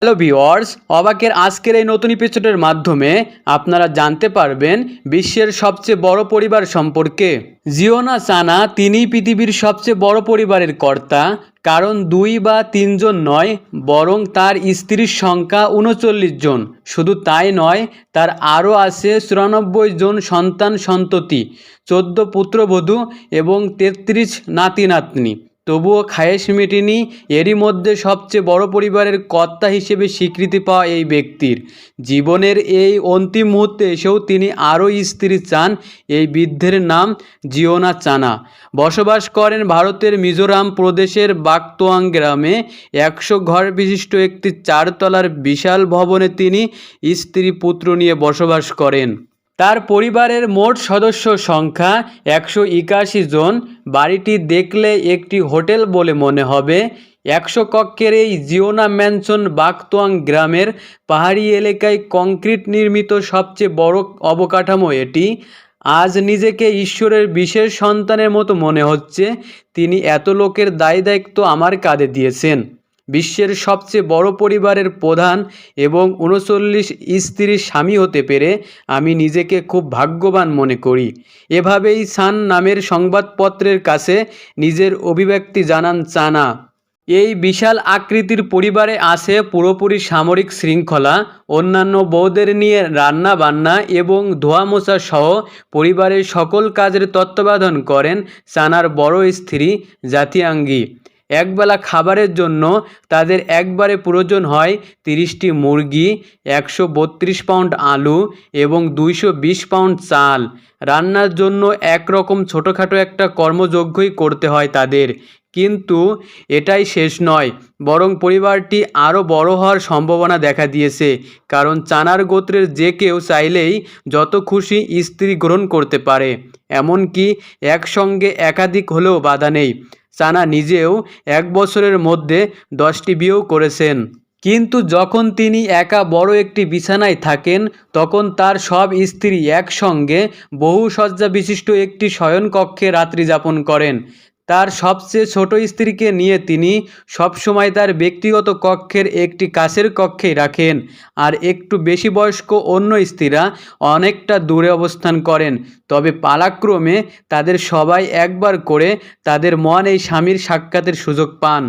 Hello viewers, অবাকের আজকের এই নতুন এপিসোডের মাধ্যমে আপনারা জানতে পারবেন বিশ্বের সবচেয়ে বড় পরিবার সম্পর্কে। জিওনা চানা তিনিই পৃথিবীর সবচেয়ে বড় পরিবারের কর্তা, কারণ 2 বা 3 জন নয়, বরং তার স্ত্রীর সংখ্যা 39 জন। শুধু তাই নয়, তার আরও আছে 94 জন সন্তান সন্ততি, 14 পুত্রবধূ এবং 33 নাতি নাতনি। তবুও খায়েশ মেটেনি এরই মধ্যে সবচেয়ে বড় পরিবারের কর্তা হিসেবে স্বীকৃতি পাওয়া এই ব্যক্তির। জীবনের এই অন্তিম মুহূর্তে এসেও তিনি আরও স্ত্রী চান। এই বৃদ্ধের নাম জিওনা চানা। বসবাস করেন ভারতের মিজোরাম প্রদেশের বাগতোয়াং গ্রামে। 100 ঘর বিশিষ্ট একটি 4 তলার বিশাল ভবনে তিনি স্ত্রী পুত্র নিয়ে বসবাস করেন। তার পরিবারের মোট সদস্য সংখ্যা 181 জন। বাড়িটি দেখলে একটি হোটেল বলে মনে হবে। 100 কক্ষের এই জিওনা ম্যানশন বাগতোয়াং গ্রামের পাহাড়ি এলাকায় কংক্রিট নির্মিত সবচেয়ে বড় অবকাঠামো এটি। আজ নিজেকে ঈশ্বরের বিশেষ সন্তানের মতো মনে হচ্ছে। তিনি এত লোকের দায় দায়িত্ব আমার কাঁধে দিয়েছেন। বিশ্বের সবচেয়ে বড় পরিবারের প্রধান এবং 39 স্ত্রীর স্বামী হতে পেরে আমি নিজেকে খুব ভাগ্যবান মনে করি। এভাবেই সান নামের সংবাদপত্রের কাছে নিজের অভিব্যক্তি জানান চানা। এই বিশাল আকৃতির পরিবারে আছে পুরোপুরি সামরিক শৃঙ্খলা, অন্যান্য বউদের নিয়ে রান্না বান্না এবং ধোয়া মোছা সহ পরিবারের সকল কাজের তত্ত্বাবধান করেন চানার বড় স্ত্রী জাতিয়াঙ্গি। একবেলা খাবারের জন্য তাদের একবারে প্রয়োজন হয় 30টি মুরগি, 132 পাউন্ড আলু এবং 220 পাউন্ড চাল। রান্নার জন্য একরকম ছোটোখাটো একটা কর্মযজ্ঞই করতে হয় তাদের। কিন্তু এটাই শেষ নয়, বরং পরিবারটি আরও বড় হওয়ার সম্ভাবনা দেখা দিয়েছে। কারণ চানার গোত্রের যে কেউ চাইলেই যত খুশি স্ত্রী গ্রহণ করতে পারে, এমনকি একসঙ্গে একাধিক হলেও বাধা নেই। চানা নিজেও 1 বছরের মধ্যে 10টি বিয়েও করেছেন। কিন্তু যখন তিনি একা বড় একটি বিছানায় থাকেন, তখন তার সব স্ত্রী একসঙ্গে বহুসজ্জা বিশিষ্ট একটি শয়নকক্ষে রাত্রি যাপন করেন। তার সবচেয়ে ছোট স্ত্রীকে নিয়ে তিনি সবসময় তার ব্যক্তিগত কক্ষের একটি কাছের কক্ষেই রাখেন, আর একটু বেশি বয়স্ক অন্য স্ত্রীরা অনেকটা দূরে অবস্থান করেন। তবে পালাক্রমে তাদের সবাই একবার করে তাদের মন এই স্বামীর সাক্ষাতের সুযোগ পান।